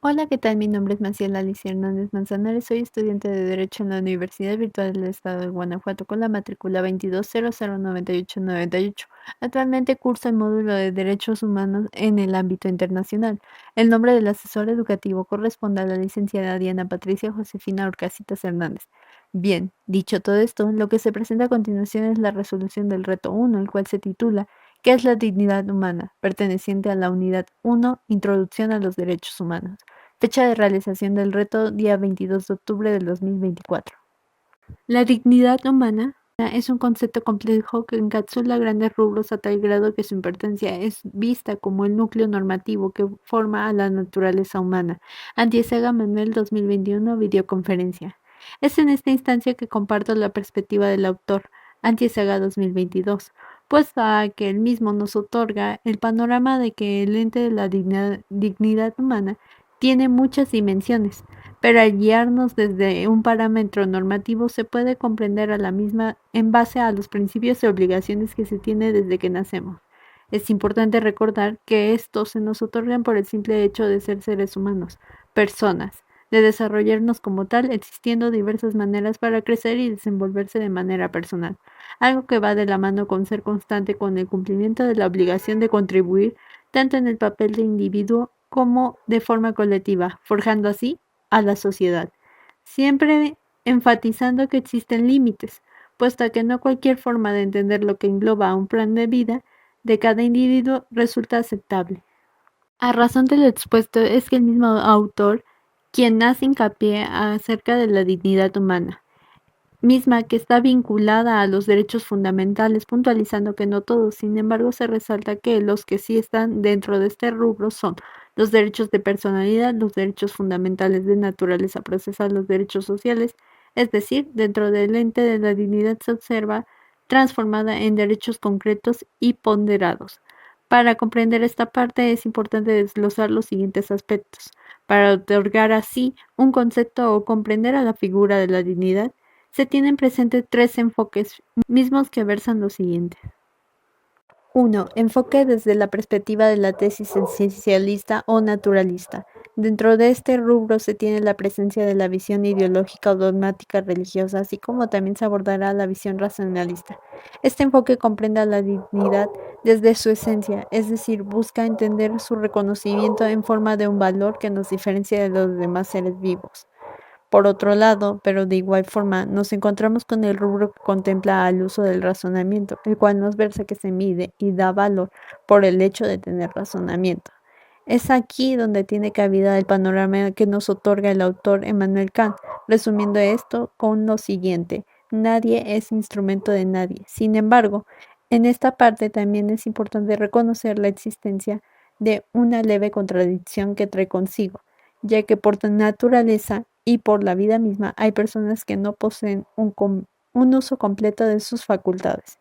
Hola, ¿qué tal? Mi nombre es Maciel Alicia Hernández Manzanares. Soy estudiante de Derecho en la Universidad Virtual del Estado de Guanajuato con la matrícula 22009898. Actualmente curso el módulo de Derechos Humanos en el ámbito internacional. El nombre del asesor educativo corresponde a la licenciada Diana Patricia Josefina Orcasitas Hernández. Bien, dicho todo esto, lo que se presenta a continuación es la resolución del reto 1, el cual se titula ¿Qué es la dignidad humana? Perteneciente a la unidad 1, Introducción a los Derechos Humanos. Fecha de realización del reto, día 22 de octubre del 2024. La dignidad humana es un concepto complejo que encapsula grandes rubros a tal grado que su importancia es vista como el núcleo normativo que forma a la naturaleza humana. Antiesega Manuel 2021, videoconferencia. Es en esta instancia que comparto la perspectiva del autor, Antiesega 2022, puesto a que el mismo nos otorga el panorama de que el ente de la dignidad humana tiene muchas dimensiones, pero al guiarnos desde un parámetro normativo se puede comprender a la misma en base a los principios y obligaciones que se tiene desde que nacemos. Es importante recordar que estos se nos otorgan por el simple hecho de ser seres humanos, personas, de desarrollarnos como tal, existiendo diversas maneras para crecer y desenvolverse de manera personal, algo que va de la mano con ser constante con el cumplimiento de la obligación de contribuir tanto en el papel de individuo como de forma colectiva, forjando así a la sociedad, siempre enfatizando que existen límites, puesto que no cualquier forma de entender lo que engloba un plan de vida de cada individuo resulta aceptable. A razón de lo expuesto es que el mismo autor quien hace hincapié acerca de la dignidad humana, misma que está vinculada a los derechos fundamentales, puntualizando que no todos, sin embargo, se resalta que los que sí están dentro de este rubro son los derechos de personalidad, los derechos fundamentales de naturaleza procesal, los derechos sociales, es decir, dentro del ente de la dignidad se observa transformada en derechos concretos y ponderados. Para comprender esta parte es importante desglosar los siguientes aspectos, para otorgar así un concepto o comprender a la figura de la dignidad se tienen presentes tres enfoques mismos que versan lo siguiente. 1. Enfoque desde la perspectiva de la tesis esencialista o naturalista. Dentro de este rubro se tiene la presencia de la visión ideológica o dogmática religiosa, así como también se abordará la visión racionalista. Este enfoque comprende a la dignidad desde su esencia, es decir, busca entender su reconocimiento en forma de un valor que nos diferencia de los demás seres vivos. Por otro lado, pero de igual forma, nos encontramos con el rubro que contempla al uso del razonamiento, el cual nos versa que se mide y da valor por el hecho de tener razonamiento. Es aquí donde tiene cabida el panorama que nos otorga el autor Emmanuel Kant, resumiendo esto con lo siguiente: nadie es instrumento de nadie. Sin embargo, en esta parte también es importante reconocer la existencia de una leve contradicción que trae consigo, ya que por naturaleza y por la vida misma hay personas que no poseen un uso completo de sus facultades,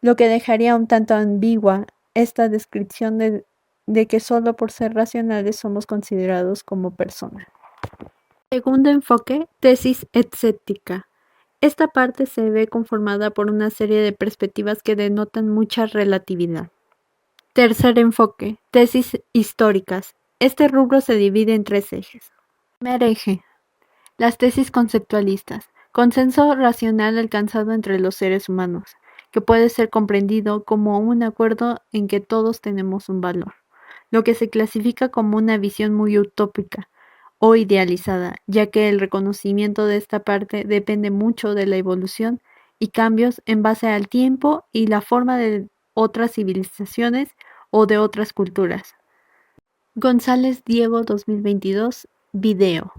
lo que dejaría un tanto ambigua esta descripción de que solo por ser racionales somos considerados como personas. Segundo enfoque, tesis escéptica. Esta parte se ve conformada por una serie de perspectivas que denotan mucha relatividad. Tercer enfoque, tesis históricas. Este rubro se divide en tres ejes. Primer eje, las tesis conceptualistas. Consenso racional alcanzado entre los seres humanos, que puede ser comprendido como un acuerdo en que todos tenemos un valor, lo que se clasifica como una visión muy utópica o idealizada, ya que el reconocimiento de esta parte depende mucho de la evolución y cambios en base al tiempo y la forma de otras civilizaciones o de otras culturas. González Diego 2022, video.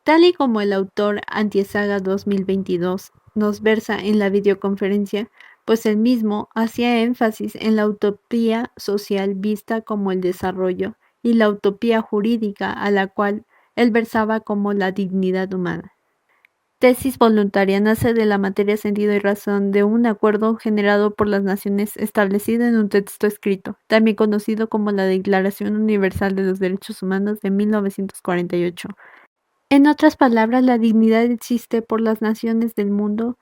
Tal y como el autor Antiesaga 2022 nos versa en la videoconferencia, pues él mismo hacía énfasis en la utopía social vista como el desarrollo y la utopía jurídica a la cual él versaba como la dignidad humana. Tesis voluntaria nace de la materia, sentido y razón de un acuerdo generado por las naciones establecido en un texto escrito, también conocido como la Declaración Universal de los Derechos Humanos de 1948. En otras palabras, la dignidad existe por las naciones del mundo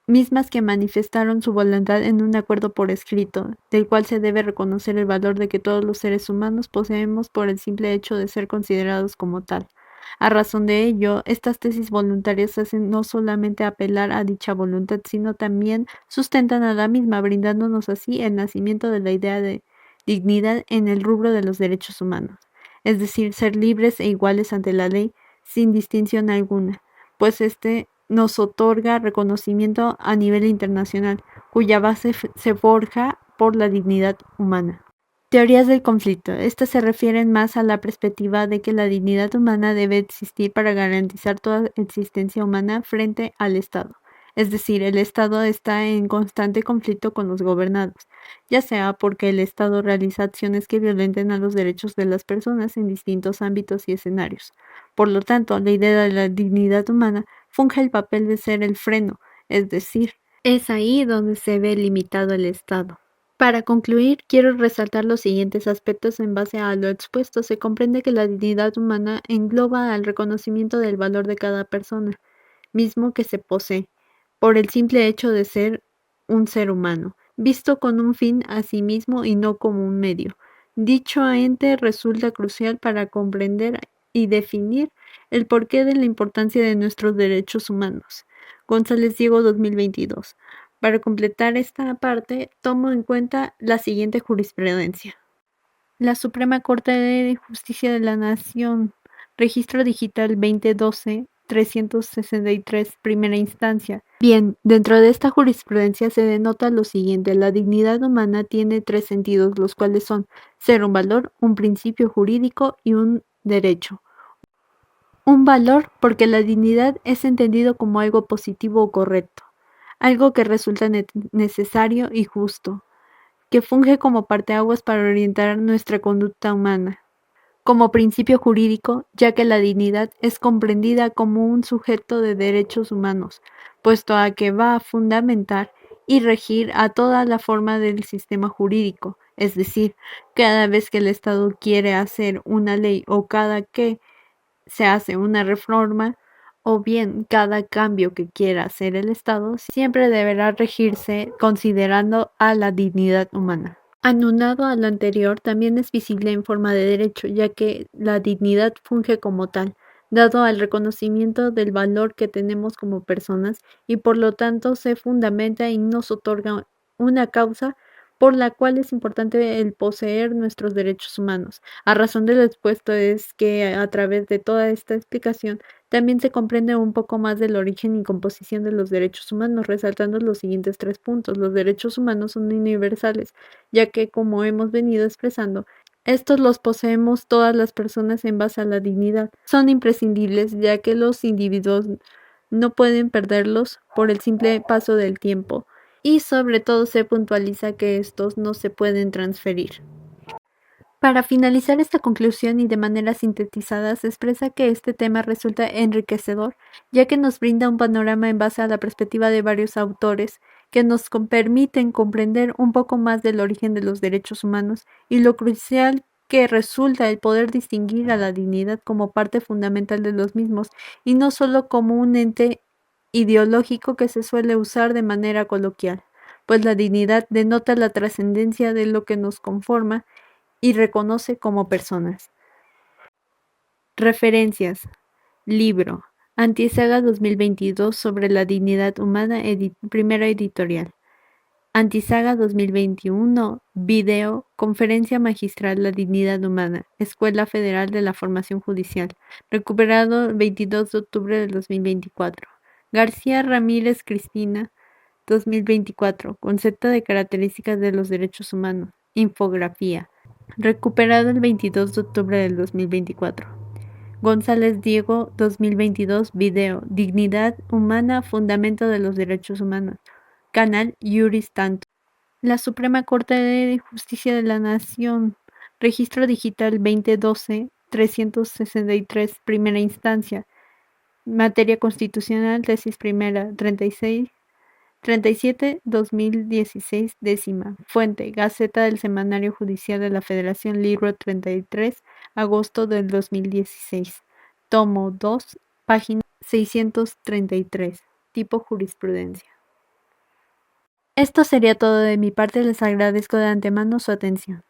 mismas que manifestaron su voluntad en un acuerdo por escrito, del cual se debe reconocer el valor de que todos los seres humanos poseemos por el simple hecho de ser considerados como tal. A razón de ello, estas tesis voluntarias hacen no solamente apelar a dicha voluntad, sino también sustentan a la misma, brindándonos así el nacimiento de la idea de dignidad en el rubro de los derechos humanos, es decir, ser libres e iguales ante la ley sin distinción alguna, pues este nos otorga reconocimiento a nivel internacional, cuya base se forja por la dignidad humana. Teorías del conflicto. Estas se refieren más a la perspectiva de que la dignidad humana debe existir para garantizar toda existencia humana frente al Estado. Es decir, el Estado está en constante conflicto con los gobernados, ya sea porque el Estado realiza acciones que violenten a los derechos de las personas en distintos ámbitos y escenarios. Por lo tanto, la idea de la dignidad humana funge el papel de ser el freno, es decir, es ahí donde se ve limitado el Estado. Para concluir, quiero resaltar los siguientes aspectos en base a lo expuesto. Se comprende que la dignidad humana engloba al reconocimiento del valor de cada persona, mismo que se posee, por el simple hecho de ser un ser humano, visto con un fin a sí mismo y no como un medio. Dicho ente resulta crucial para comprender y definir el porqué de la importancia de nuestros derechos humanos. González Diego 2022. Para completar esta parte, tomo en cuenta la siguiente jurisprudencia. La Suprema Corte de Justicia de la Nación, Registro Digital 2012, 363, primera instancia. Bien, dentro de esta jurisprudencia se denota lo siguiente: la dignidad humana tiene tres sentidos, los cuales son ser un valor, un principio jurídico y un derecho. Un valor porque la dignidad es entendido como algo positivo o correcto, algo que resulta necesario y justo, que funge como parteaguas para orientar nuestra conducta humana. Como principio jurídico, ya que la dignidad es comprendida como un sujeto de derechos humanos, puesto a que va a fundamentar y regir a toda la forma del sistema jurídico, es decir, cada vez que el Estado quiere hacer una ley o cada que se hace una reforma, o bien cada cambio que quiera hacer el Estado, siempre deberá regirse considerando a la dignidad humana. Anunado a lo anterior, también es visible en forma de derecho, ya que la dignidad funge como tal, dado al reconocimiento del valor que tenemos como personas y por lo tanto se fundamenta y nos otorga una causa por la cual es importante el poseer nuestros derechos humanos. A razón de lo expuesto es que a través de toda esta explicación también se comprende un poco más del origen y composición de los derechos humanos, resaltando los siguientes tres puntos. Los derechos humanos son universales, ya que, como hemos venido expresando, estos los poseemos todas las personas en base a la dignidad. Son imprescindibles, ya que los individuos no pueden perderlos por el simple paso del tiempo, y sobre todo se puntualiza que estos no se pueden transferir. Para finalizar esta conclusión y de manera sintetizada, se expresa que este tema resulta enriquecedor, ya que nos brinda un panorama en base a la perspectiva de varios autores que nos permiten comprender un poco más del origen de los derechos humanos y lo crucial que resulta el poder distinguir a la dignidad como parte fundamental de los mismos y no solo como un ente ideológico que se suele usar de manera coloquial, pues la dignidad denota la trascendencia de lo que nos conforma y reconoce como personas. Referencias. Libro. Antisaga 2022 sobre la dignidad humana, primera editorial. Antisaga 2021. Video. Conferencia magistral La dignidad humana. Escuela Federal de la Formación Judicial. Recuperado el 22 de octubre del 2024. García Ramírez Cristina. 2024. Concepto de características de los derechos humanos. Infografía. Recuperado el 22 de octubre del 2024. González Diego 2022. Video. Dignidad humana, fundamento de los derechos humanos. Canal Juris Tanto. La Suprema Corte de Justicia de la Nación. Registro Digital 2012, 363, primera instancia. Materia constitucional, tesis primera, 37-2016, décima. Fuente: Gaceta del Semanario Judicial de la Federación, libro 33, agosto del 2016. Tomo 2, página 633. Tipo jurisprudencia. Esto sería todo de mi parte, les agradezco de antemano su atención.